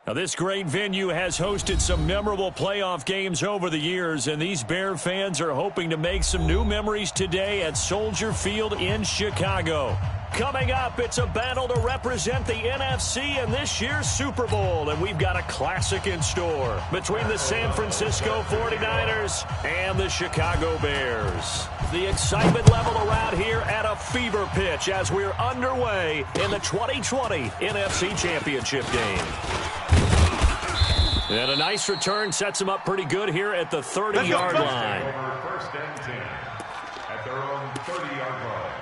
Now, this great venue has hosted some memorable playoff games over the years, and these Bear fans are hoping to make some new memories today at Soldier Field in Chicago. Coming up, it's a battle to represent the NFC in this year's Super Bowl, and we've got a classic in store between the San Francisco 49ers and the Chicago Bears. The excitement level around here at a fever pitch as we're underway in the 2020 NFC Championship game. And a nice return sets them up pretty good here at the 30-yard line. First and 10 at their own 30-yard line.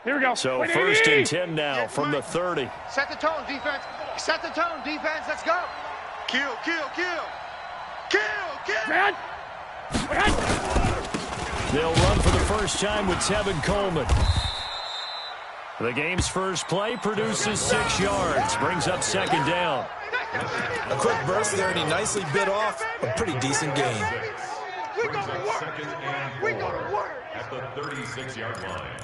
Here we go. So first and 10 now from the 30. Set the tone, defense. Set the tone, defense. Let's go. Kill, kill, kill. Kill, kill. Man. They'll run for the first time with Tevin Coleman. The game's first play produces 6 yards. Brings up second down. A quick burst there, and he nicely bit off a pretty decent gain. Brings up second and 4 at the 36-yard line.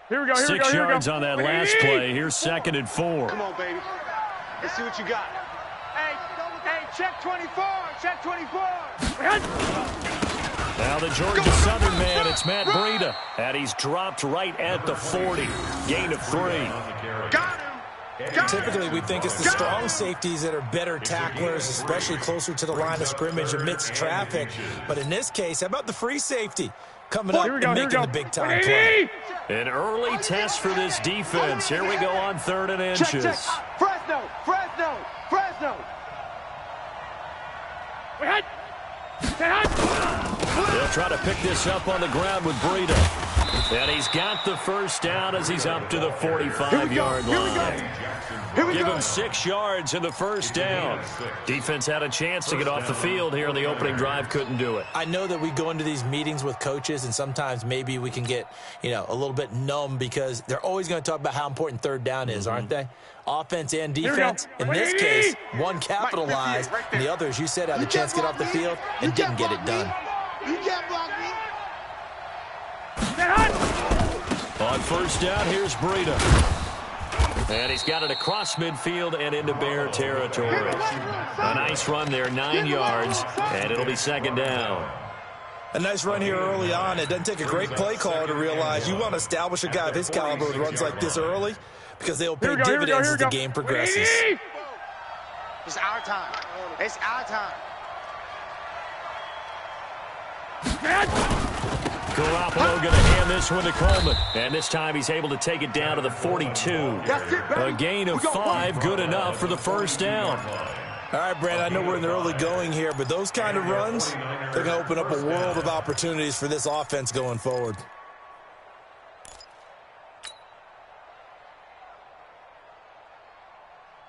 Here we go, here we go, 6 here we go. yards on that last play. Here's second and 4. Come on, baby. Let's see what you got. Hey, check 24. Check 24. Now the Georgia Southern man, it's Matt Breida. And he's dropped right at the 40. Gain of 3. Got him. Typically, we think it's the strong safeties that are better tacklers, especially closer to the line of scrimmage amidst traffic. But in this case, how about the free safety coming up and making the big-time play? An early test for this defense. Here we go on 3rd and inches. Check. Fresno. They'll try to pick this up on the ground with Breida. And he's got the first down as he's up to the 45-yard line. Give him 6 yards in the first down. Defense had a chance to get off the field here on the opening drive, couldn't do it. I know that we go into these meetings with coaches, and sometimes maybe we can get, a little bit numb because they're always going to talk about how important 3rd down is, aren't they? Offense and defense. In this case, one capitalized, and the other, as you said, had the chance to get off the field and didn't get it done. You can't block me. On first down, here's Breida. And he's got it across midfield and into Bear territory. A nice run there, 9 yards, and it'll be second down. A nice run here early on. It doesn't take a great play caller to realize you want to establish a guy of his caliber with runs like this early because they'll pay dividends as the game progresses. It's our time. It's our time. Garoppolo going to hand this one to Coleman. And this time he's able to take it down to the 42. A gain of 5, good enough for the first down. All right, Brand, I know we're in the early going here, but those kind of runs, they're going to open up a world of opportunities for this offense going forward.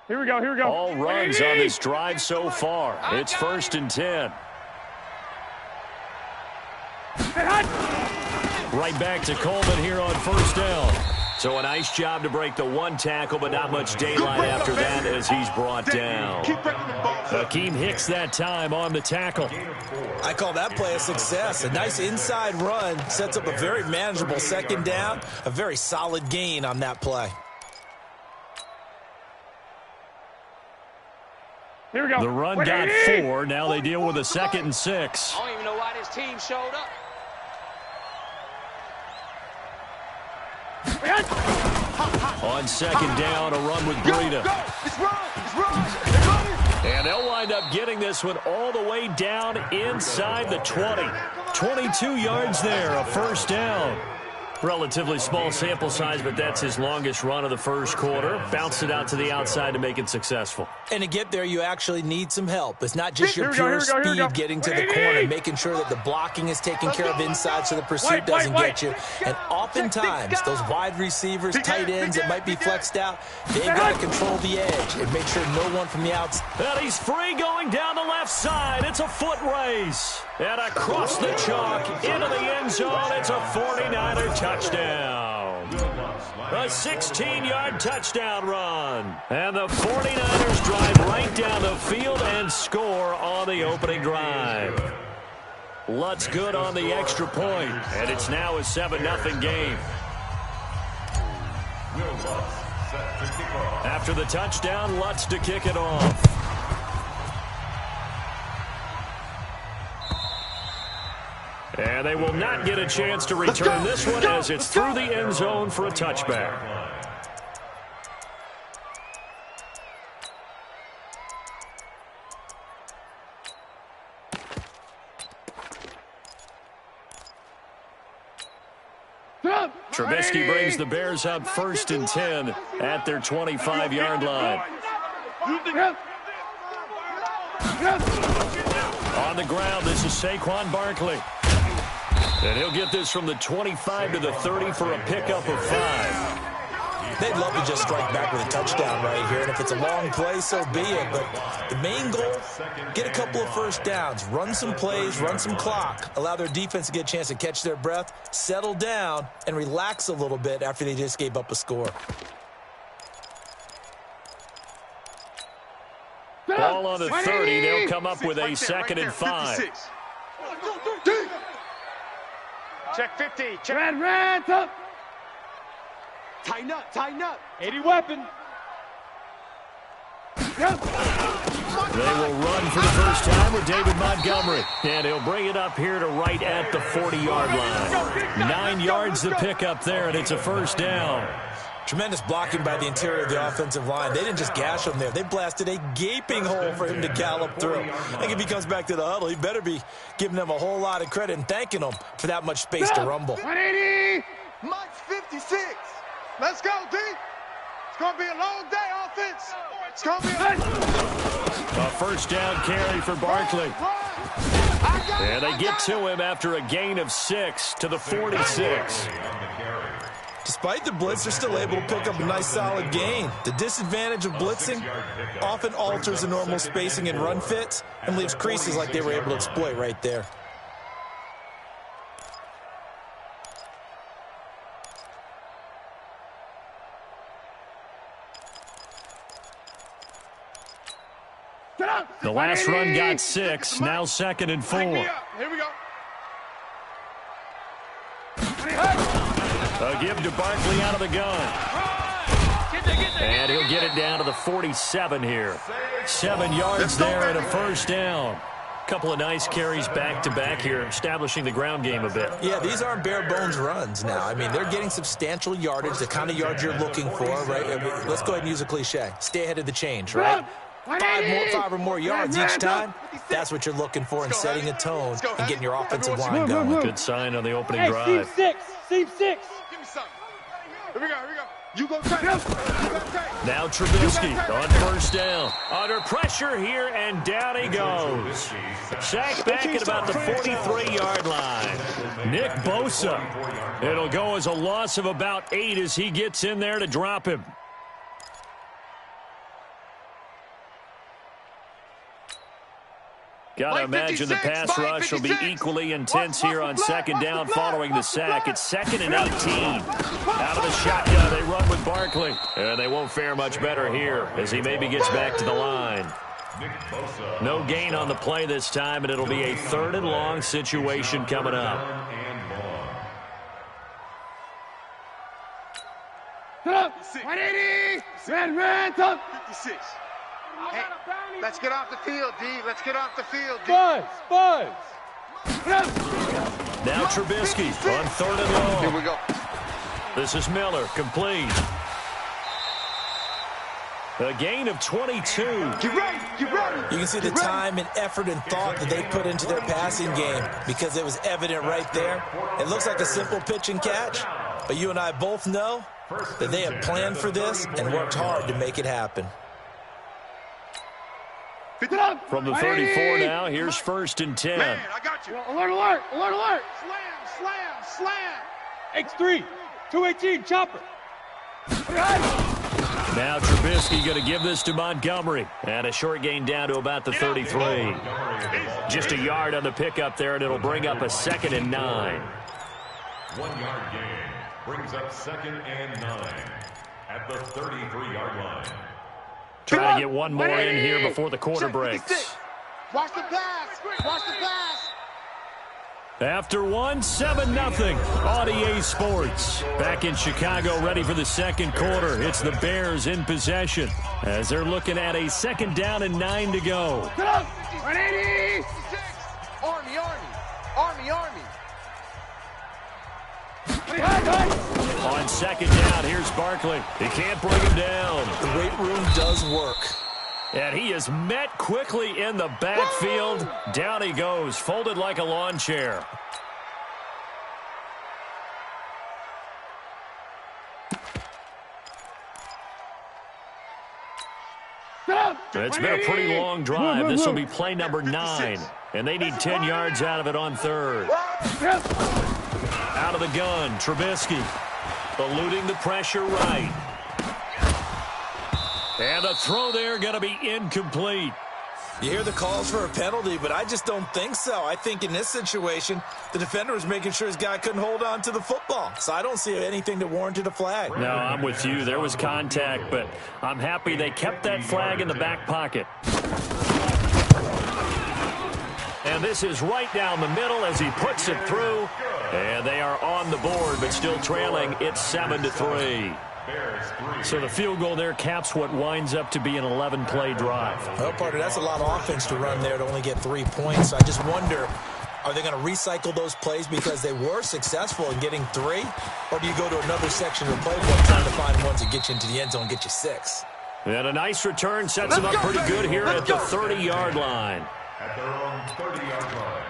Here we go. All runs on this drive so far. It's 1st and 10. Right back to Coleman here on first down. So a nice job to break the one tackle, but not much daylight after that as he's brought down. Hakeem Hicks that time on the tackle. I call that play a success. A nice inside run sets up a very manageable second down, a very solid gain on that play. Here we go. The run got 4. Now they deal with a 2nd and 6. I don't even know why this team showed up. On second down, a run with Breida. It's wrong. And they'll wind up getting this one all the way down inside the 20. 22 yards there, a first down. Relatively small sample size, but that's his longest run of the first quarter. Bounced it out to the outside to make it successful. And to get there, you actually need some help. It's not just your pure speed getting to the corner, making sure that the blocking is taken care of inside so the pursuit doesn't get you. And oftentimes, those wide receivers, tight ends that might be flexed out, they've got to control the edge and make sure no one from the outside. And he's free going down the left side. It's a foot race. And across the chalk into the end zone, it's a 49er touchdown. A 16-yard touchdown run. And the 49ers drive right down the field and score on the opening drive. Lutz good on the extra point, and it's now a 7-0 game. After the touchdown, Lutz to kick it off. And they will not get a chance to return this one as it's through the end zone for a touchback. Trubisky brings the Bears up 1st and 10 at their 25-yard line. On the ground, this is Saquon Barkley. And he'll get this from the 25 to the 30 for a pickup of 5. They'd love to just strike back with a touchdown right here, and if it's a long play, so be it. But the main goal, get a couple of first downs, run some plays, run some clock, allow their defense to get a chance to catch their breath, settle down, and relax a little bit after they just gave up a score. Ball on the 30, they'll come up with a 2nd and 5. Check 50. Check. Red, up. Tighten up, tighten up. 80 weapon. Yep. They will run for the first time with David Montgomery. And he'll bring it up here to right at the 40-yard line. 9 yards to pick up there, and it's a first down. Tremendous blocking by the interior of the offensive line. They didn't just gash him there. They blasted a gaping hole for him to gallop through. I think if he comes back to the huddle, he better be giving them a whole lot of credit and thanking them for that much space to rumble. 180. Mike 56. Let's go, D. It's going to be a long day, offense. It's going to be a first down carry for Barkley. And they get to him after a gain of 6 to the 46. Despite the blitz, they're still able to pick up a nice solid gain. The disadvantage of blitzing often alters the normal spacing and run fits and leaves creases like they were able to exploit right there. The last run got 6, now 2nd and 4. Here we go. A give to Barkley out of the gun. And he'll get it down to the 47 here. 7 yards there and a first down. Couple of nice carries back-to-back here, establishing the ground game a bit. Yeah, these aren't bare-bones runs now. I mean, they're getting substantial yardage, the kind of yards you're looking for, right? I mean, let's go ahead and use a cliche. Stay ahead of the change, right? 5 or more yards each time, that's what you're looking for in setting a tone and getting your offensive line going. Good sign on the opening drive. Seam 6. Give me something. Here we go. You go tight. Now Trubisky on first down. Under pressure here, and down he goes. Sacked back at about the 43-yard line. Nick Bosa. It'll go as a loss of about 8 as he gets in there to drop him. Gotta imagine the pass rush will be equally intense here on 2nd down following the sack. It's 2nd and 18. Out of the shotgun, they run with Barkley. And they won't fare much better here as he maybe gets back to the line. No gain on the play this time, and it'll be a 3rd and long situation coming up. Up. 180. Red, up. 56. Hey, let's get off the field, D. Let's get off the field, D. Buzz. Now Trubisky on 3rd and long. Here we go. This is Miller, complete. A gain of 22. Get ready. You can see the time and effort and thought that they put into their passing game because it was evident right there. It looks like a simple pitch and catch, but you and I both know that they have planned for this and worked hard to make it happen. From the 34 now, here's 1st and 10. Man, I got you. Alert. Slam. X3, 218, chopper. Now Trubisky going to give this to Montgomery. And a short gain down to about the 33. Just a yard on the pickup there, and it'll bring up a 2nd and 9. 1 yard gain. brings up 2nd and 9 at the 33-yard line. Trying to get one more in here before the quarter breaks. Watch the pass. Watch the pass. After 7-0 on EA Sports. Back in Chicago, ready for the second quarter. It's the Bears in possession as they're looking at a 2nd down and 9 to go. 180. Army. On 2nd down, here's Barkley. He can't bring him down. The weight room does work. And he is met quickly in the backfield. Down he goes, folded like a lawn chair. It's been a pretty long drive. This will be play number 9. And they need 10 yards out of it on 3rd. Out of the gun, Trubisky. Eluding the pressure right. And the throw there going to be incomplete. You hear the calls for a penalty, but I just don't think so. I think in this situation, the defender was making sure his guy couldn't hold on to the football. So I don't see anything that warranted a flag. No, I'm with you. There was contact, but I'm happy they kept that flag in the back pocket. And this is right down the middle as he puts it through. And they are on the board, but still trailing. It's 7-3. So the field goal there caps what winds up to be an 11-play drive. Well, partner, that's a lot of offense to run there to only get 3 points. I just wonder, are they going to recycle those plays because they were successful in getting 3? Or do you go to another section of the playbook trying to find ones that get you into the end zone and get you 6? And a nice return sets them up pretty good here at the 30-yard line. At their own 30-yard line.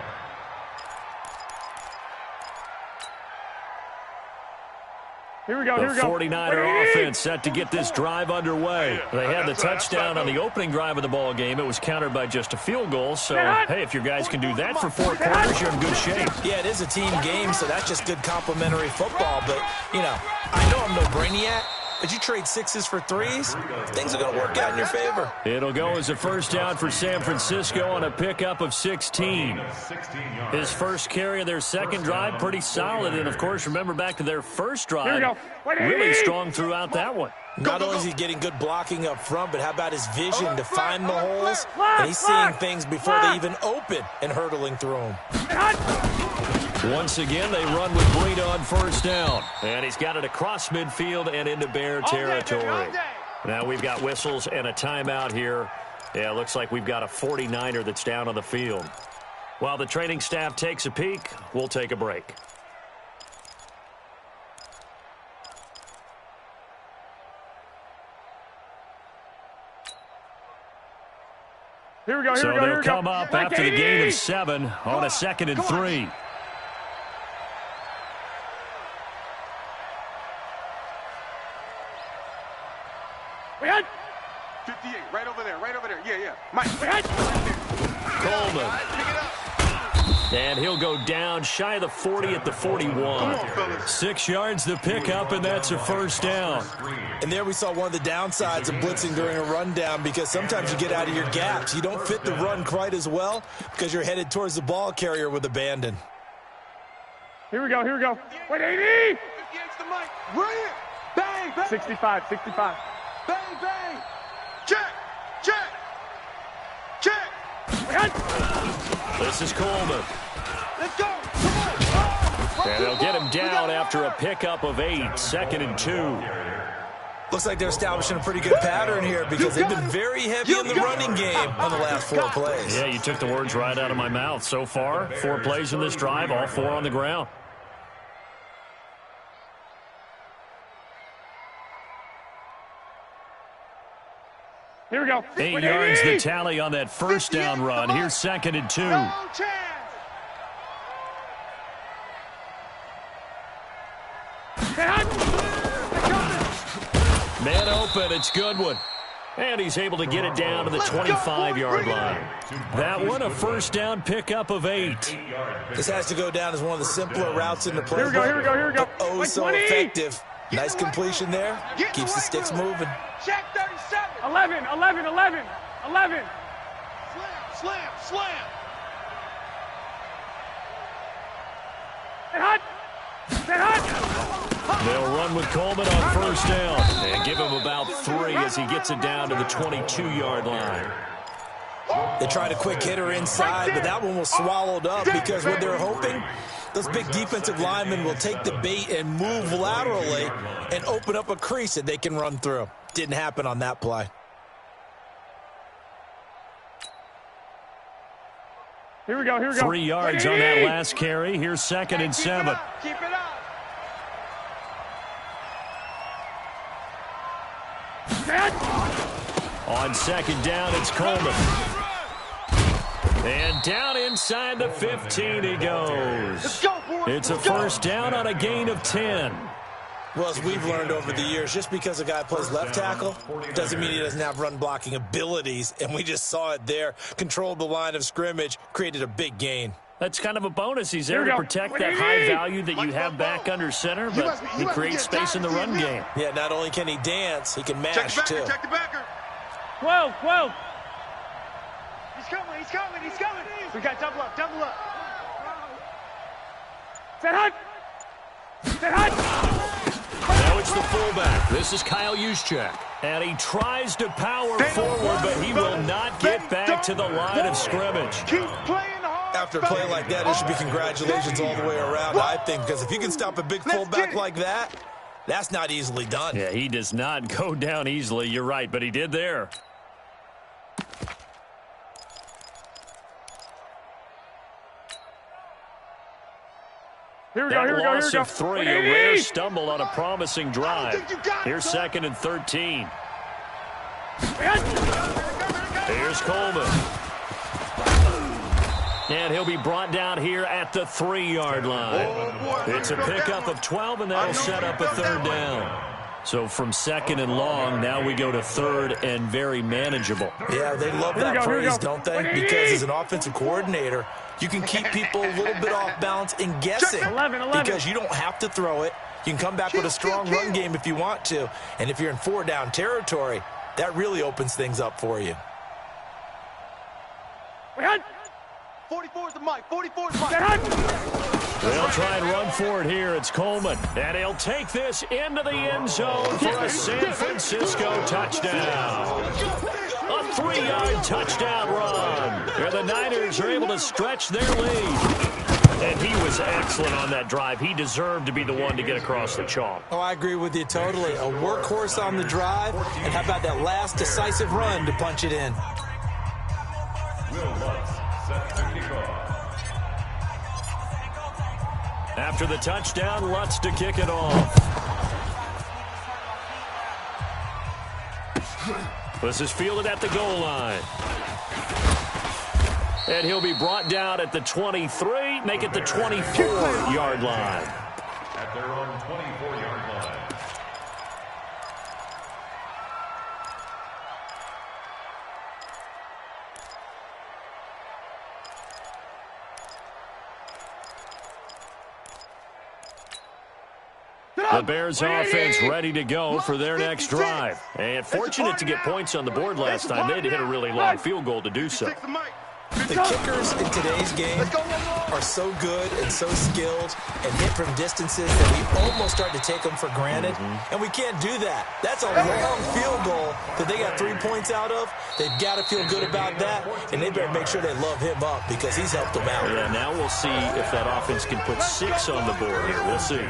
Here we go. The 49er offense set to get this drive underway. They had the touchdown on the opening drive of the ball game. It was countered by just a field goal. So, hey, if your guys can do that for 4 quarters, you're in good shape. Yeah, it is a team game, so that's just good complimentary football. But, you know, I know I'm no brainiac, but you trade 6s for 3s, things are going to work out in your favor. It'll go as a first down for San Francisco on a pickup of 16. His first carry of their second drive, pretty solid. And, of course, remember back to their first drive, really strong throughout that one. Not only is he getting good blocking up front, but how about his vision to find the holes? And he's seeing things before they even open and hurtling through them. Once again, they run with Breida on first down. And he's got it across midfield and into Bear territory. Now we've got whistles and a timeout here. Yeah, it looks like we've got a 49er that's down on the field. While the training staff takes a peek, we'll take a break. Here we go. So they'll come up after the gain of 7 on a 2nd and 3. We had 58, right over there. Yeah. Mike, Coleman. And he'll go down shy of the 40 at the 41. 6 yards to pick up, and that's a first down. And there we saw one of the downsides of blitzing during a rundown, because sometimes you get out of your gaps. You don't fit the run quite as well because you're headed towards the ball carrier with abandon. Here we go. 180. Run it. Bang. 65. Bang. Check. This is Coleman. Let's go. Come on. And they'll get him down after a pickup of 8, 2nd and 2. Looks like they're establishing a pretty good pattern here because they've been very heavy in the running game on the last 4 plays. Yeah, you took the words right out of my mouth. So far, 4 plays in this drive, all 4 on the ground. Here we go. 8 yards the tally on that first down run. Here's 2nd and 2. No chance. Man open, it's Goodwin. And he's able to get it down to the 25-yard line. That one, a first down pickup of 8. This has to go down as one of the simpler routes in the play. Here we go. Oh, so effective. Nice completion there. Keeps the sticks moving. Check 37. 11. Slam. Hot. They'll run with Coleman on first down and give him about 3 as he gets it down to the 22-yard line. They tried a quick hitter inside, but that one was swallowed up because what they're hoping, those big defensive linemen will take the bait and move laterally and open up a crease that they can run through. Didn't happen on that play. Here we go, here we go. 3 yards on that last carry. Here's 2nd and 7. Keep it up. On 2nd down, it's Coleman. And down inside the 15 he goes. It's a first down on a gain of 10. Well, as we've learned over the years, just because a guy plays left tackle doesn't mean he doesn't have run blocking abilities, and we just saw it there. Controlled the line of scrimmage, created a big gain. That's kind of a bonus. He's there to protect that high value that you have back under center, but he creates space in the run game. Yeah, not only can he dance, he can mash, too. Check the backer. 12, 12. He's coming, he's coming, he's coming. We got double up, double up. Set hut. Set hut. Now it's the fullback. This is Kyle Juszczyk. And he tries to power forward, but he will not get back to the line of scrimmage. Keep playing hard. After a play like that, it should be congratulations all the way around, I think, because if you can stop a big fullback like that, that's not easily done. Yeah, he does not go down easily. You're right, but he did there. Here we go, here we go, here we Loss go. of 3, a rare stumble on a promising drive. Here's 2nd and 13. Here's Coleman. And he'll be brought down here at the 3-yard line. It's a pickup of 12, and that'll set up a 3rd down. So from 2nd and long, now we go to 3rd and very manageable. Yeah, they love that phrase, don't they? Because as an offensive coordinator, you can keep people a little bit off balance and guessing. 11. Because you don't have to throw it. You can come back with a strong run game if you want to. And if you're in 4-down territory, that really opens things up for you. 44 is the mic, 44 is the mic. They'll try and run for it here. It's Coleman. And he'll take this into the end zone for a San Francisco touchdown. A 3-yard touchdown run. Where the Niners are able to stretch their lead. And he was excellent on that drive. He deserved to be the one to get across the chalk. Oh, I agree with you totally. A workhorse on the drive. And how about that last decisive run to punch it in? After the touchdown, Lutz to kick it off. This is fielded at the goal line. And he'll be brought down at the 23, make it the 24-yard line. At their own 24-yard line. The Bears offense ready to go for their next drive. And fortunate to get points on the board last time. They had to hit a really long field goal to do so. The kickers in today's game are so good and so skilled and hit from distances that we almost start to take them for granted. And we can't do that. That's a long field goal that they got 3 points out of. They've got to feel good about that, and they better make sure they love him up because he's helped them out. Yeah, now we'll see if that offense can put 6 on the board here. We'll see.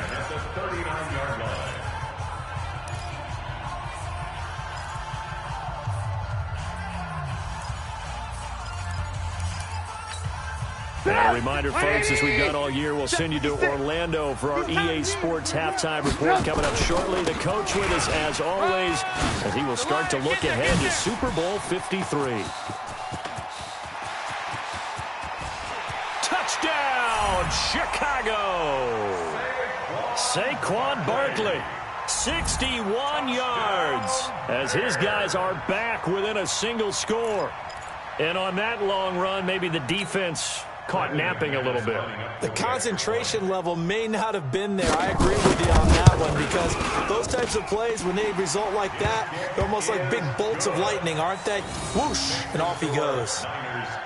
And a reminder, folks, as we've done all year, we'll send you to Orlando for our EA Sports halftime report coming up shortly. The coach with us, as always, as he will start to look ahead to Super Bowl 53. Touchdown, Chicago! Saquon Barkley, 61 yards, as his guys are back within a single score. And on that long run, maybe the defense caught napping a little bit. The concentration level may not have been there. I agree with you on that one because those types of plays, when they result like that, they're almost like big bolts of lightning, aren't they? Whoosh, and off he goes.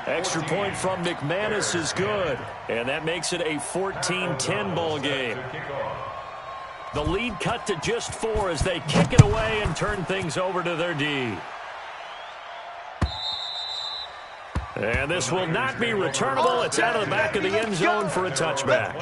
Extra point from McManus is good, and that makes it a 14-10 ball game. The lead cut to just 4 as they kick it away and turn things over to their D. And this will not be returnable. It's out of the back of the end zone for a touchback.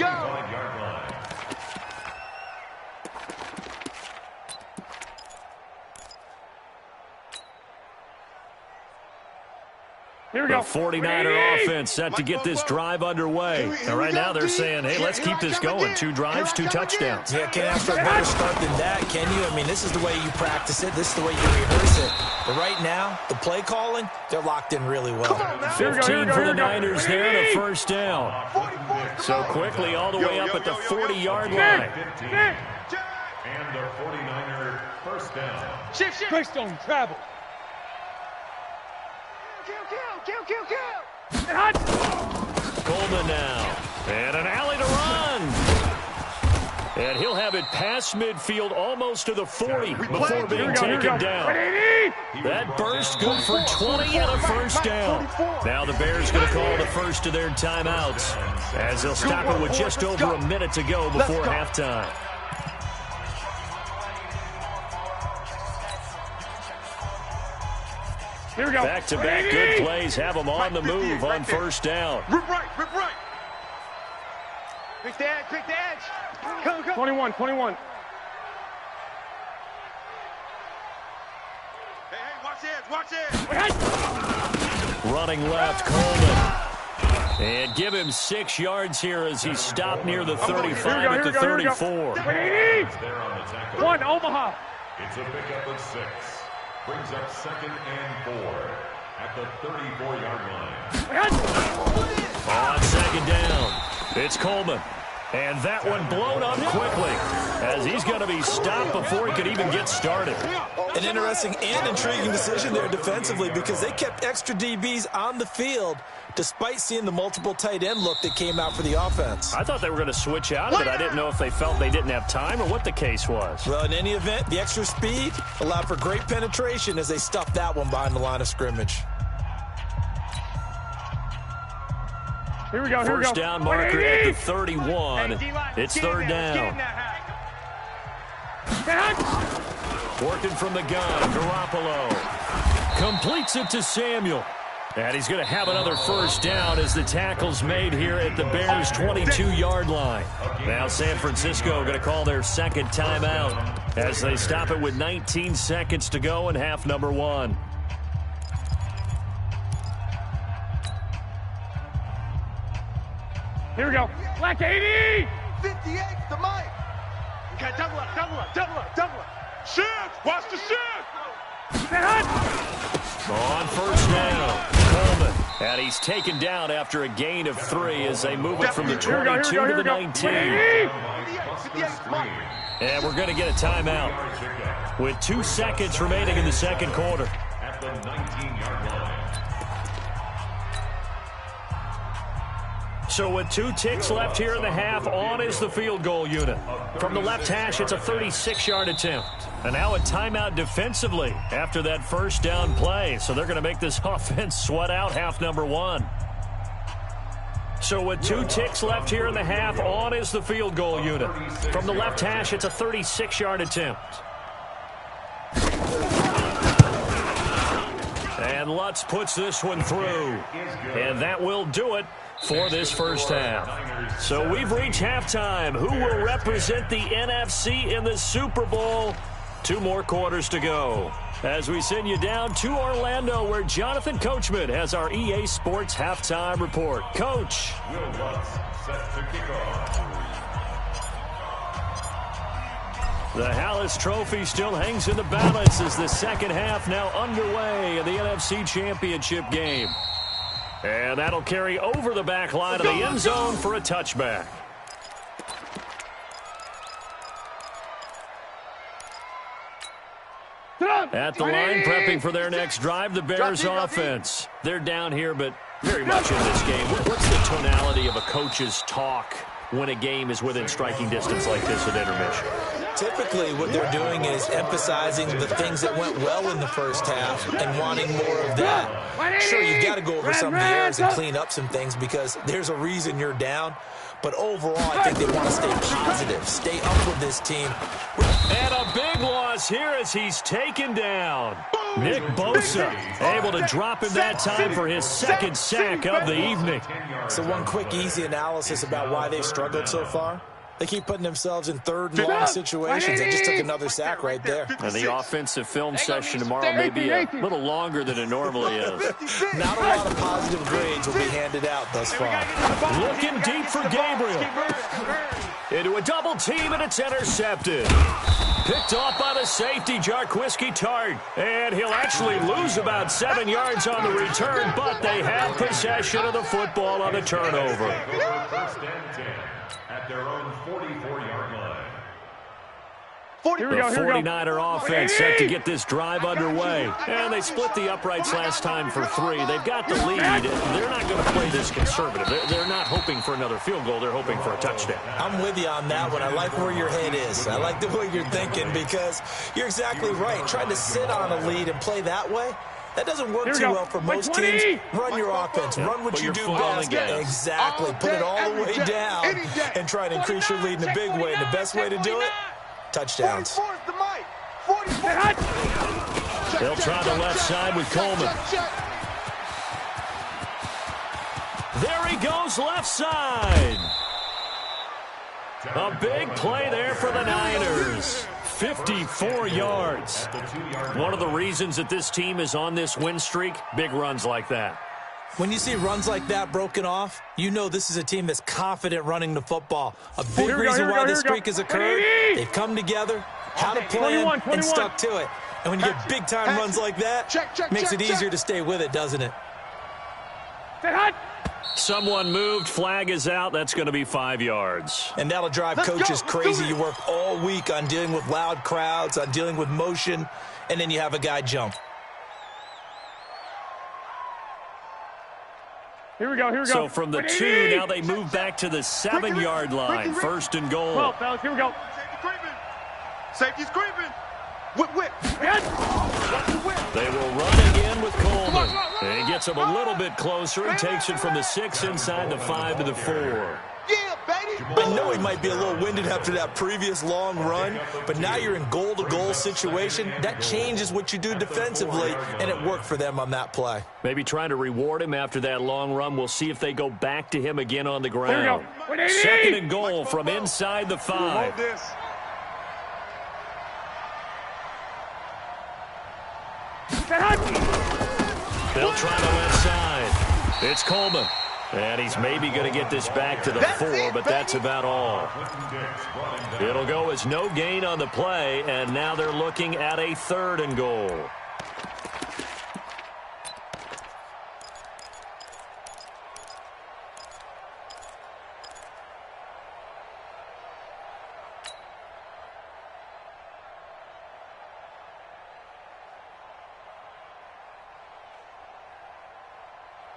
Here we go. The 49er offense set to get this drive underway. And right now they're saying, hey, let's keep this going. 2 drives, 2 touchdowns. Yeah, can't ask for a better start than that, can you? I mean, this is the way you practice it. This is the way you rehearse it. But right now, the play calling, they're locked in really well. 15 for the Niners there and a first down. So quickly all the way up at the 40-yard line. And the 49er first down. Shift. Greystone travel. Kill. Coleman now. And an alley to run. And he'll have it past midfield almost to the 40 before being taken down. That burst good for 20 and a first down. Now the Bears going to call the first of their timeouts as they'll stop it with just over a minute to go before halftime. Here we go. Back-to-back good plays have them on the move on first down. Rip right. Pick the edge. Come. 21. Hey, watch it. Running left, Coleman. And give him 6 yards here as he's stopped near the 35 at the 34. 1, Omaha. It's a pickup of 6. Brings up 2nd and 4 at the 34-yard line. On 2nd down, it's Coleman. And that one blown up quickly as he's going to be stopped before he could even get started. An interesting and intriguing decision there defensively because they kept extra DBs on the field despite seeing the multiple tight end look that came out for the offense. I thought they were going to switch out of it. I didn't know if they felt they didn't have time or what the case was. Well, in any event, the extra speed allowed for great penetration as they stuffed that one behind the line of scrimmage. Here we go. First down marker at the 31. It's 3rd down. Working from the gun, Garoppolo completes it to Samuel. And he's going to have another first down as the tackle's made here at the Bears' 22-yard line. Now San Francisco going to call their 2nd timeout as they stop it with 19 seconds to go in half number 1. Here we go. Black 80. 58 to Mike. We got double up. Shift. Watch the shift. On first down, Coleman. And he's taken down after a gain of 3 as they move it from the 22 to the 19. And we're going to get a timeout with 2 seconds remaining in the 2nd quarter. At the 19-yard line. So with 2 ticks left here in the half, on is the field goal unit. From the left hash, it's a 36-yard attempt. And now a timeout defensively after that first down play. So they're going to make this offense sweat out half number 1. So with 2 ticks left here in the half, on is the field goal unit. From the left hash, it's a 36-yard attempt. And Lutz puts this one through. And that will do it for this first half. So we've reached halftime. Who will represent the NFC in the Super Bowl? 2 more quarters to go as we send you down to Orlando, where Jonathan Coachman has our EA Sports halftime report. Coach. Will Lutz set to kick off. The Hallis Trophy still hangs in the balance as the second half now underway in the NFC Championship game. And that'll carry over the back line of the end zone for a touchback. At the line, prepping for their next drive, the Bears offense. They're down here, but very much in this game. What's the tonality of a coach's talk when a game is within striking distance like this at intermission? Typically, what they're doing is emphasizing the things that went well in the first half and wanting more of that. Sure, you've got to go over some of the errors and clean up some things because there's a reason you're down. But overall, I think they want to stay positive, stay up with this team. And a big loss here as he's taken down. Nick Bosa able to drop him that time for his second sack of the evening. So one quick, easy analysis about why they've struggled so far. They keep putting themselves in third and long situations. They just took another sack right there. And the offensive film session tomorrow may be a little longer than it normally is. Not a lot of positive grades will be handed out thus far. Looking deep for Gabriel. Into a double team, and it's intercepted. Picked off by the safety, Jarquiski Tart. And he'll actually lose about 7 yards on the return, but they have possession of the football on the turnover. First and 10 at their own 44-yard line. The 49er offense set to get this drive underway. And they split the uprights last time for 3. They've got the lead. They're not going to play this conservative. They're not hoping for another field goal. They're hoping for a touchdown. I'm with you on that one. I like where your head is. I like the way you're thinking because you're exactly right. Trying to sit on a lead and play that way, that doesn't work too well for most teams. Run your offense. Run what you do best. Exactly. Put it all the way down and try to increase your lead in a big way. And the best way to do it, touchdowns. They'll try the left side with Coleman. There he goes, left side. A big play there for the Niners. 54 yards. One of the reasons that this team is on this win streak, big runs like that. When you see runs like that broken off, you know this is a team that's confident running the football. A big reason why this streak has occurred, they've come together, had a plan, and stuck to it. And when you get big-time runs like that, makes it easier to stay with it, doesn't it? Someone moved, flag is out. That's going to be 5 yards. And that'll drive coaches crazy. You work all week on dealing with loud crowds, on dealing with motion, and then you have a guy jump. Here we go. So from the 2, now they move back to the 7-yard line. First and goal. Well, fellas, here we go. Safety's creeping. Whip. They will run again with Coleman. And he gets him a little bit closer and takes it from the 6 inside the 5 to the 4. Yeah, baby. I know he might be a little winded after that previous long run, but now you're in goal-to-goal situation. That changes what you do defensively, and it worked for them on that play. Maybe trying to reward him after that long run. We'll see if they go back to him again on the ground. Second and goal from inside the 5. They'll try the left side. It's Coleman. And he's maybe going to get this back to the 4, but that's about all. It'll go as no gain on the play, and now they're looking at a 3rd and goal.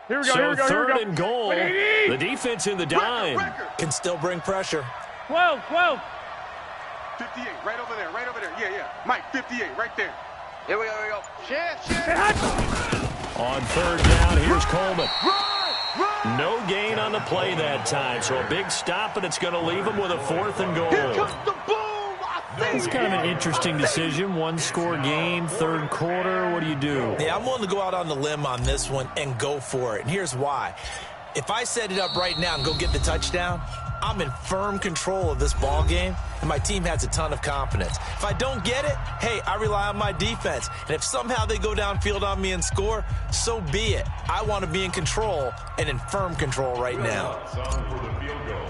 Here we go. Third and goal. The defense in the dime. Can still bring pressure. 12. 58, right over there. Yeah. Mike, 58, right there. Here we go. Shift. On 3rd down, here's Coleman. No gain on the play that time, so a big stop, and it's going to leave him with a 4th and goal. Here comes the boom. It's kind of an interesting decision. 1-score game, 3rd quarter. What do you do? Yeah, I'm willing to go out on the limb on this one and go for it. And here's why. If I set it up right now and go get the touchdown, I'm in firm control of this ball game, and my team has a ton of confidence. If I don't get it, hey, I rely on my defense. And if somehow they go downfield on me and score, so be it. I want to be in control and in firm control right now. For the field goal,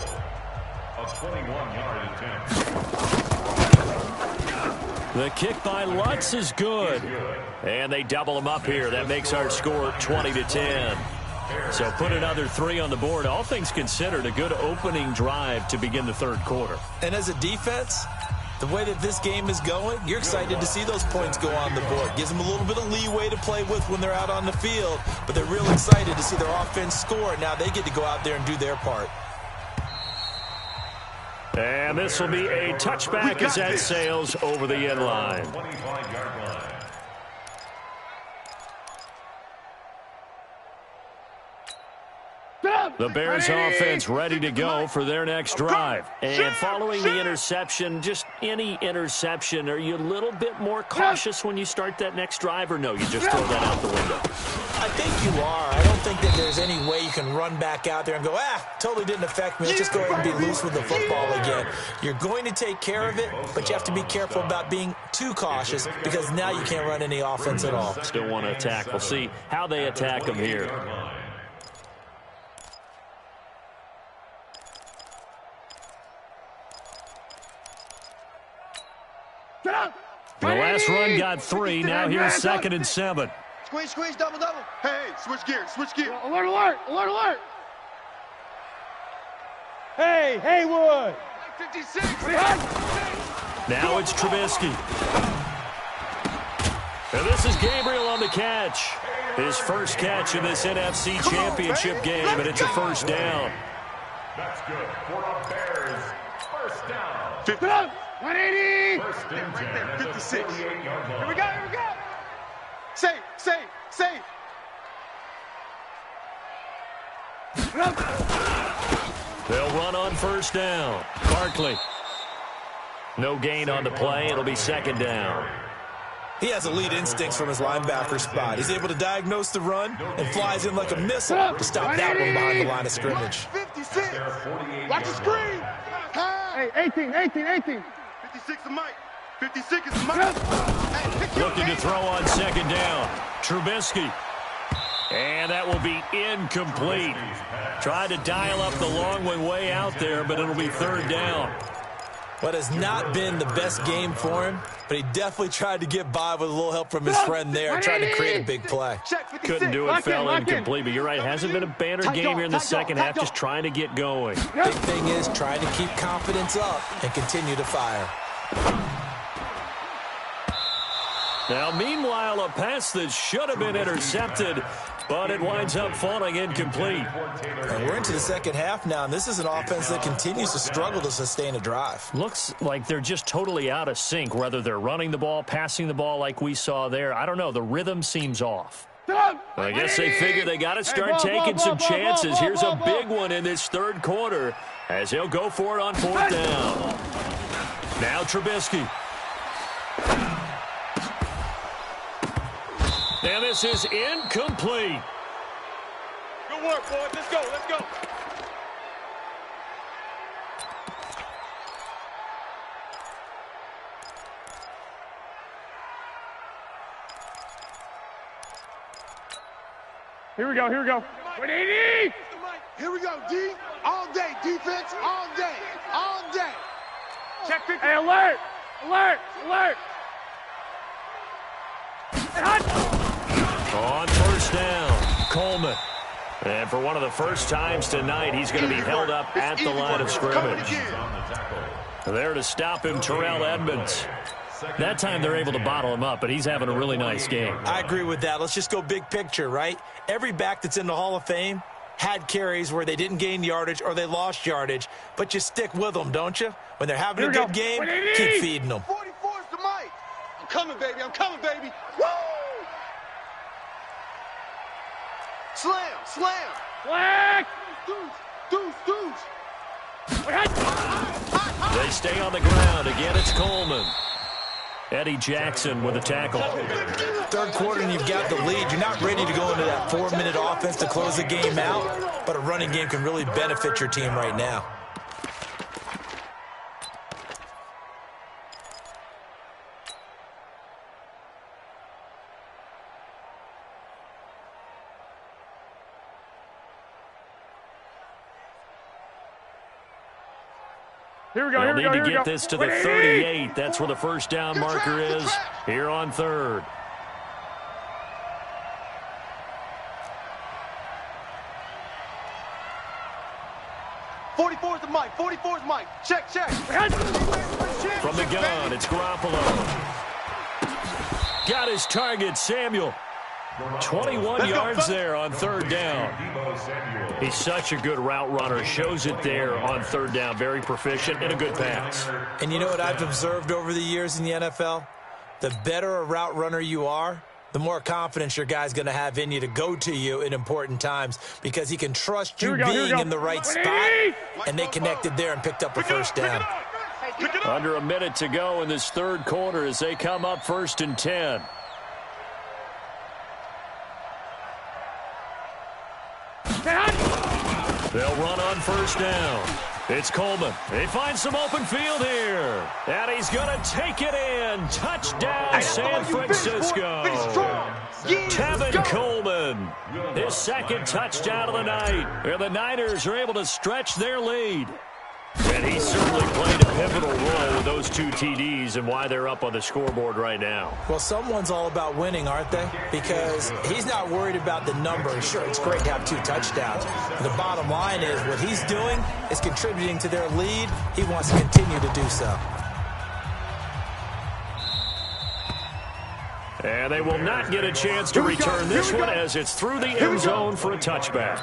a 21-yard attempt. The kick by Lutz is good. And they double him up here. That makes our score 20-10. So put another 3 on the board. All things considered, a good opening drive to begin the 3rd quarter. And as a defense, the way that this game is going, you're excited to see those points go on the board. Gives them a little bit of leeway to play with when they're out on the field, but they're real excited to see their offense score. Now they get to go out there and do their part. And this will be a touchback as that sails over the end line. 25-yard line. The Bears offense ready to go for their next drive. And following the interception, just any interception, are you a little bit more cautious when you start that next drive, or no, you just throw that out the window? I think you are. I don't think that there's any way you can run back out there and go, totally didn't affect me. Let's just go ahead and be loose with the football again. You're going to take care of it, but you have to be careful about being too cautious because now you can't run any offense at all. Still want to attack. We'll see how they attack them here. The last run got 3. Now here's 2nd and 7. Squeeze, double. Hey, switch gear. Alert. Hey, Haywood. 56. Now it's Trubisky. And this is Gabriel on the catch. His first catch in this NFC Championship game, and it's a first down. That's good for the Bears. First down. 50. 180. First and 10. 56. Here we go. Safe. They'll run on first down. Barkley. No gain on the play. It'll be 2nd down. He has elite instincts from his linebacker spot. He's able to diagnose the run and flies in like a missile to stop that one behind the line of scrimmage. 56. Watch the screen. Hey, 18. 56 is Mike. 56 is Mike. Looking to throw on 2nd down. Trubisky. And that will be incomplete. Tried to dial up the long one way out there, but it'll be 3rd down. What has not been the best game for him, but he definitely tried to get by with a little help from his friend there, trying to create a big play. Couldn't do it, fell incomplete, but you're right, hasn't been a banner game here in the second half, just trying to get going. Big thing is trying to keep confidence up and continue to fire. Now, meanwhile, a pass that should have been intercepted, but it winds up falling incomplete. And we're into the second half now, and this is an offense that continues to struggle to sustain a drive. Looks like they're just totally out of sync, whether they're running the ball, passing the ball like we saw there. I don't know. The rhythm seems off. I guess they figure they got to start taking some chances. Here's a big one in this 3rd quarter as he'll go for it on 4th down. Now Trubisky. And this is incomplete. Good work, boys. Let's go. Here we go. 180. Here we go, D. All day. Defense, all day. Check 50. Hey, alert. On first down, Coleman. And for one of the first times tonight, he's going to be held up at the line of scrimmage. There to stop him, Terrell Edmonds. That time they're able to bottle him up, but he's having a really nice game. I agree with that. Let's just go big picture, right? Every back that's in the Hall of Fame had carries where they didn't gain yardage or they lost yardage, but you stick with them, don't you? When they're having a good game, keep feeding them. 44's to Mike. I'm coming, baby. Woo! Slam. Black. Deuce. They stay on the ground. Again, it's Coleman. Eddie Jackson with a tackle. 3rd quarter and you've got the lead. You're not ready to go into that 4-minute offense to close the game out, but a running game can really benefit your team right now. Here we go. They'll need to get this to the 38. That's where the first down marker is here on 3rd. Forty-four's Mike. Check. From the gun, it's Garoppolo. Got his target, Samuel. 21 yards there on 3rd down. He's such a good route runner. Shows it there on 3rd down. Very proficient and a good pass. And you know what I've observed over the years in the NFL? The better a route runner you are, the more confidence your guy's going to have in you to go to you in important times because he can trust you being in the right spot, and they connected there and picked up a first down. Under a minute to go in this third quarter as they come up 1st and 10. They'll run on 1st down. It's Coleman. He finds some open field here. And he's going to take it in. Touchdown, San Francisco. Tevin Coleman, his 2nd touchdown of the night. And the Niners are able to stretch their lead. And he certainly played a pivotal role with those 2 TDs and why they're up on the scoreboard right now. Well, someone's all about winning, aren't they? Because he's not worried about the number. Sure, it's great to have 2 touchdowns. But the bottom line is what he's doing is contributing to their lead. He wants to continue to do so. And they will not get a chance to return this one as it's through the end zone for a touchback.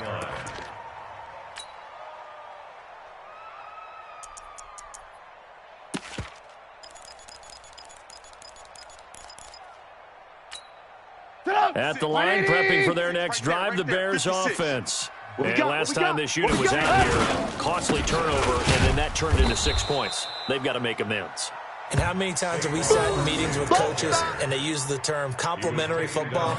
At the line, prepping for their next drive, the Bears offense. And last time this unit was out here, costly turnover, and then that turned into 6 points. They've got to make amends. And how many times have we sat in meetings with coaches and they use the term complementary football?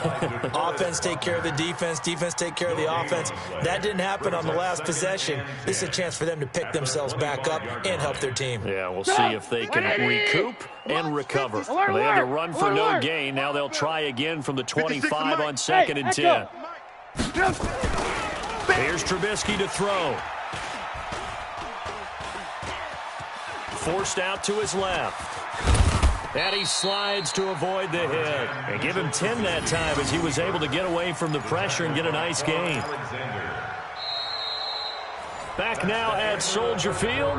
Offense take care of the defense, defense take care of the offense. That didn't happen on the last possession. This is a chance for them to pick themselves back up and help their team. Yeah, we'll see if they can recoup and recover. Well, they had to run for no gain. Now they'll try again from the 25 on 2nd and 10. Here's Trubisky to throw. Forced out to his left. And he slides to avoid the hit. And give him 10 that time as he was able to get away from the pressure and get a nice gain. Back now at Soldier Field.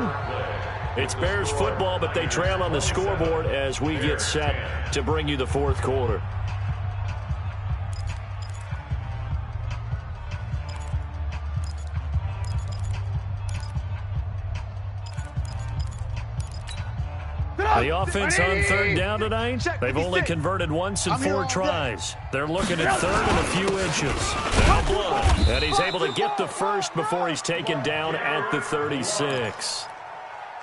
It's Bears football, but they trail on the scoreboard as we get set to bring you the 4th quarter. The offense on 3rd down tonight, they've only converted once in 4 tries. They're looking at 3rd and a few inches. Now blood. And he's able to get the first before he's taken down at the 36.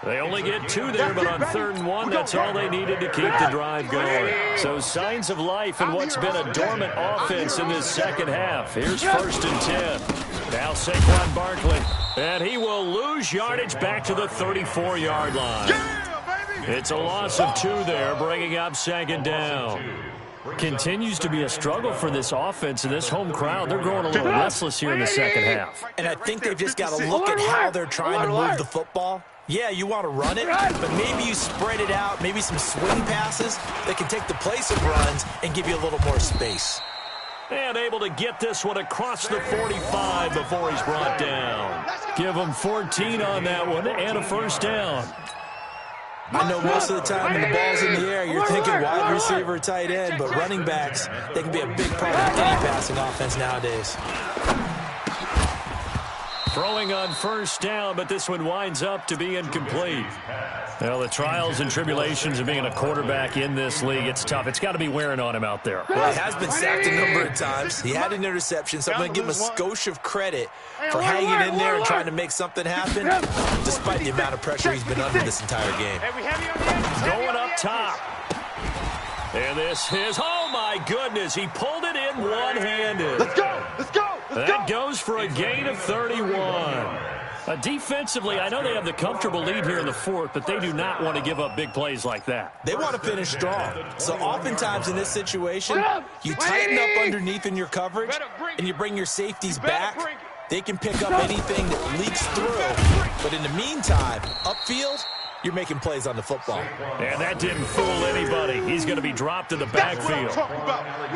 They only get 2 there, but on 3rd and 1, that's all they needed to keep the drive going. So signs of life in what's been a dormant offense in this second half. Here's 1st and 10. Now Saquon Barkley. And he will lose yardage back to the 34-yard line. It's a loss of 2 there, bringing up 2nd down. Continues to be a struggle for this offense and this home crowd. They're growing a little restless here in the second half. And I think they've just got to look at how they're trying to move the football. Yeah, you want to run it, but maybe you spread it out, maybe some swing passes that can take the place of runs and give you a little more space. And able to get this one across the 45 before he's brought down. Give him 14 on that one and a first down. I know most of the time when the ball's in the air, you're thinking wide receiver, tight end, but running backs, they can be a big part of any passing offense nowadays. Throwing on first down, but this one winds up to be incomplete. Well, the trials and tribulations of being a quarterback in this league, it's tough. It's got to be wearing on him out there. Well, he has been sacked a number of times. He had an interception, so I'm going to give him a skosh of credit for hanging in there and trying to make something happen, despite the amount of pressure he's been under this entire game. Going up top. And this is, oh my goodness, he pulled it in one-handed. Let's go, let's go, let's That goes for a gain of 31. Defensively, I know they have the comfortable lead here in the 4th, but they do not want to give up big plays like that. They want to finish strong. So oftentimes in this situation, you tighten up underneath in your coverage, and you bring your safeties back. They can pick up anything that leaks through. But in the meantime, upfield, you're making plays on the football. And that didn't fool anybody. He's going to be dropped in the backfield.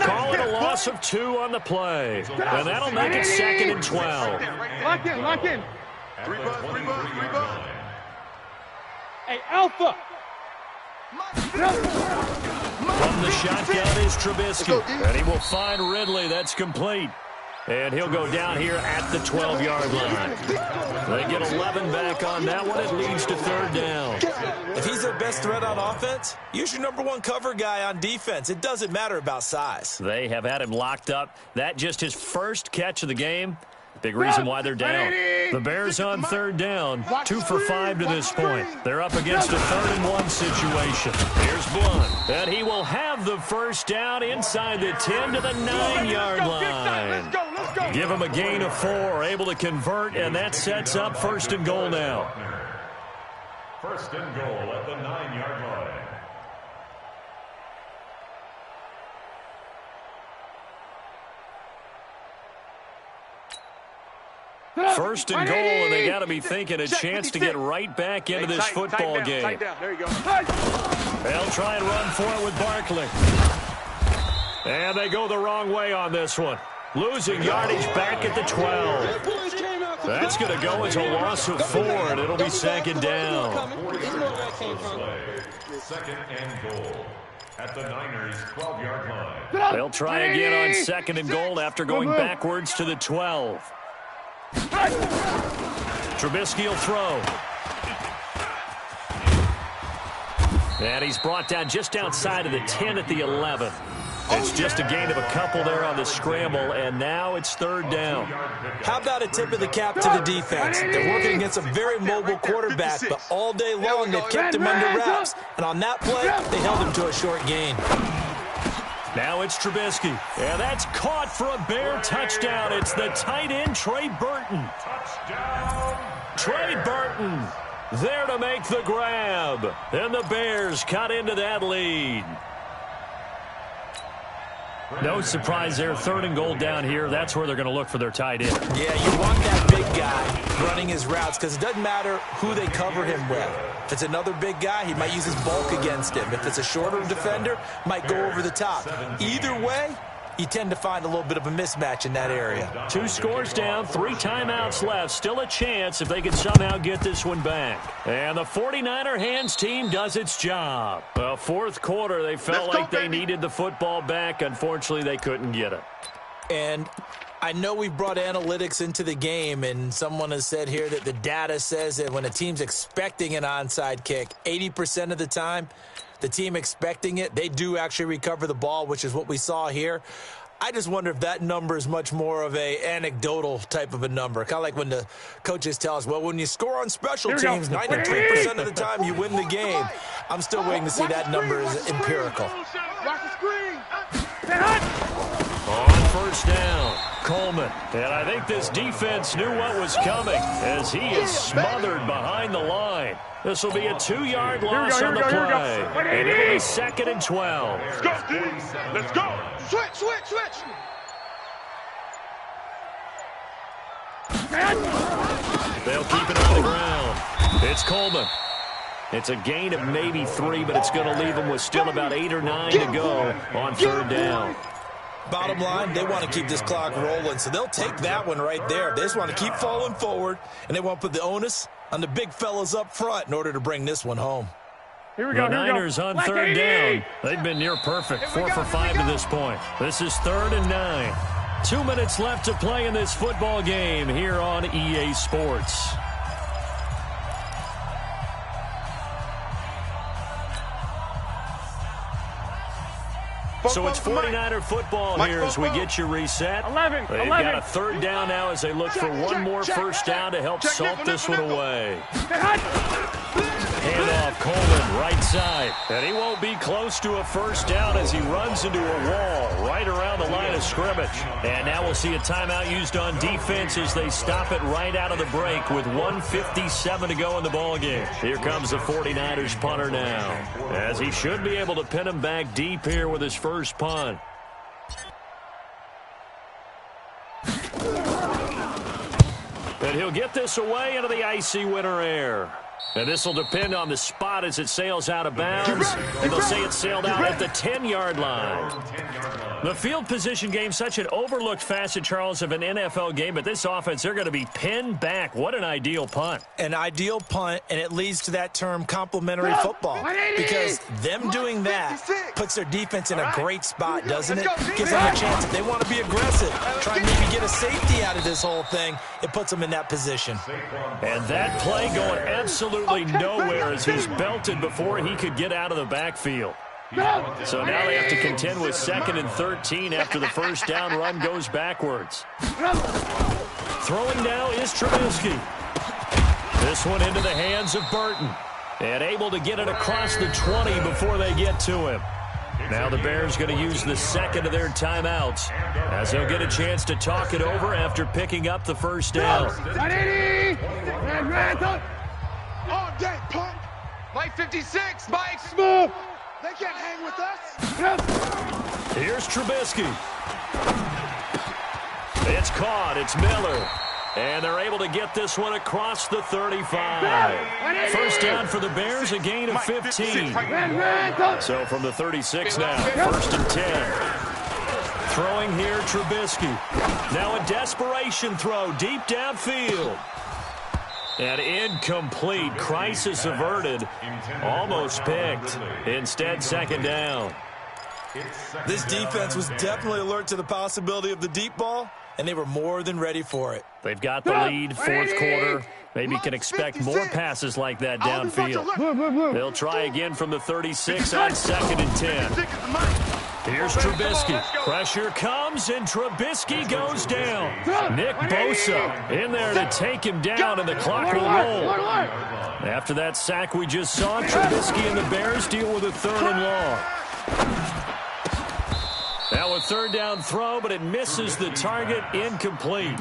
Call it a loss of 2 on the play. And that'll make it 2nd and 12. Lock in, lock in. 3 bucks. Hey, Alpha. From the shotgun is Trubisky. And he will find Ridley. That's complete. And he'll go down here at the 12-yard line. They get 11 back on that one. It leads to third down. If he's their best threat on offense, use your #1 cover guy on defense. It doesn't matter about size. They have had him locked up. That just his first catch of the game. Big reason why they're down. The Bears on third down, 2 for 5 to this point. They're up against a 3rd-and-1 situation. Here's Blunt, and he will have the first down inside the 10 to the 9-yard line. Give him a gain of 4, able to convert, and that sets up 1st and goal now. 1st and goal at the 9-yard line. First and goal, and they got to be thinking a chance to get right back into this football game. There you go. They'll try and run for it with Barkley. And they go the wrong way on this one. Losing yardage back at the 12. That's going to go as a loss of 4, and it'll be 2nd down. 2nd and goal at the Niners' 12-yard line. They'll try again on 2nd and goal after going backwards to the 12. Trubisky will throw. And he's brought down just outside of the 10 at the 11. It's just a gain of a couple there on the scramble, and now it's 3rd down. How about a tip of the cap to the defense? They're working against a very mobile quarterback, but all day long they've kept him under wraps. And on that play, they held him to a short gain. Now it's Trubisky. And that's caught for a Bear touchdown. It's the tight end, Trey Burton. Touchdown. Trey Burton there to make the grab. And the Bears cut into that lead. No surprise there. 3rd and goal down here. That's where they're going to look for their tight end. Yeah, you want that big guy running his routes because it doesn't matter who they cover him with. If it's another big guy, he might use his bulk against him. If it's a shorter defender, might go over the top. Either way, you tend to find a little bit of a mismatch in that area. 2 scores down, 3 timeouts left. Still a chance if they can somehow get this one back. And the 49er hands team does its job. Well, 4th quarter, they felt like they needed the football back. Unfortunately, they couldn't get it. And I know we've brought analytics into the game, and someone has said here that the data says that when a team's expecting an onside kick, 80% of the time, the team expecting it, they do actually recover the ball, which is what we saw here. I just wonder if that number is much more of a anecdotal type of a number. Kind of like when the coaches tell us, well, when you score on special teams, 93% of the time you win the game. I'm still waiting to see that number is empirical. On 1st down, Coleman. And I think this defense knew what was coming as he is smothered behind the line. This will be a 2-yard loss on the play. And it'll be 2nd and 12. Let's go, D. Let's go. Switch. They'll keep it on the ground. It's Coleman. It's a gain of maybe 3, but it's going to leave them with still about 8 or 9 to go on 3rd down. Bottom line, they want to keep this clock rolling, so they'll take that one right there. They just want to keep falling forward, and they want to put the onus on the big fellas up front in order to bring this one home. Here we go. The Niners on 3rd down. They've been near perfect, 4 for 5 to this point. This is 3rd and 9. 2 minutes left to play in this football game here on EA Sports. So it's 49er football here as we get you reset. They've got a 3rd down now as they look for one more first down to help salt this one away. Handoff, Coleman, right side. And he won't be close to a first down as he runs into a wall right around the line of scrimmage. And now we'll see a timeout used on defense as they stop it right out of the break with 1:57 to go in the ballgame. Here comes the 49ers punter now, as he should be able to pin him back deep here with his first punt. And he'll get this away into the icy winter air. And this will depend on the spot as it sails out of bounds. And they'll say it sailed out at the 10-yard line. The field position game, such an overlooked facet, Charles, of an NFL game. But this offense, they're going to be pinned back. What an ideal punt. An ideal punt, and it leads to that term complementary football. Because them doing that puts their defense in a great spot, doesn't it? Gives them a chance if they want to be aggressive, try and maybe get a safety out of this whole thing. It puts them in that position. And that play going absolutely nowhere as he's belted before he could get out of the backfield. So now they have to contend with 2nd and 13 after the first down run goes backwards. Throwing now is Trubisky. This one into the hands of Burton. And able to get it across the 20 before they get to him. Now the Bears going to use the second of their timeouts as they'll get a chance to talk it over after picking up the first down. All day, punk. Mike 56, Mike. Smooth. They can't hang with us. Here's Trubisky. It's caught. It's Miller. And they're able to get this one across the 35. First down for the Bears, a gain of 15. So from the 36 now, 1st and 10. Throwing here, Trubisky. Now a desperation throw deep downfield. And incomplete. Crisis averted. Almost picked. Instead, 2nd down. This defense was definitely alert to the possibility of the deep ball, and they were more than ready for it. They've got the lead, 4th quarter. Maybe can expect more passes like that downfield. They'll try again from the 36 on 2nd and 10. Here's Trubisky. Pressure comes, and Trubisky goes down. Nick Bosa in there to take him down, and the clock will roll. After that sack we just saw, Trubisky and the Bears deal with a 3rd and long. Now a 3rd down throw, but it misses the target, incomplete.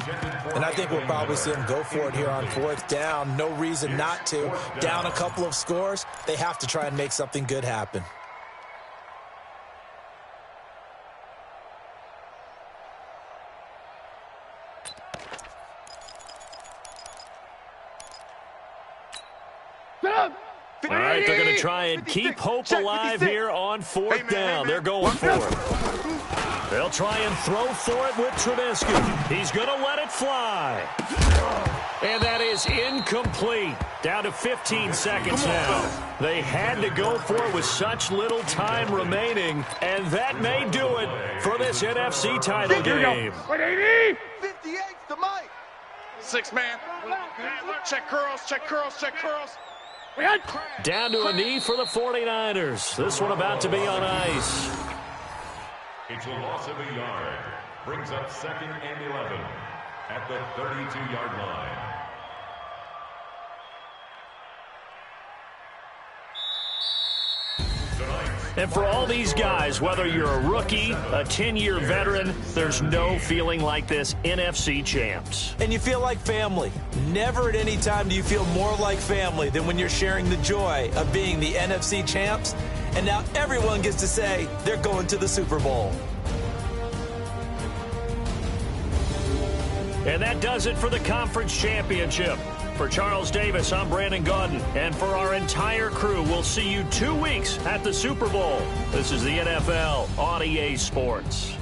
And I think we'll probably see them go for it here on 4th down. No reason not to. Down a couple of scores, they have to try and make something good happen. All right, they're going to try and keep hope alive here on 4th down. They're going for it. They'll try and throw for it with Trubisky. He's going to let it fly. And that is incomplete. Down to 15 seconds now. They had to go for it with such little time remaining, and that may do it for this NFC title game. 58 to Mike. 6-man. Check curls, check curls, check curls. Down to a knee for the 49ers. This one about to be on ice. It's a loss of a yard. Brings up 2nd and 11 at the 32-yard line. And for all these guys, whether you're a rookie, a 10-year veteran, there's no feeling like this NFC champs. And you feel like family. Never at any time do you feel more like family than when you're sharing the joy of being the NFC champs. And now everyone gets to say they're going to the Super Bowl. And that does it for the conference championship. For Charles Davis, I'm Brandon Gaudin. And for our entire crew, we'll see you 2 weeks at the Super Bowl. This is the NFL on EA Sports.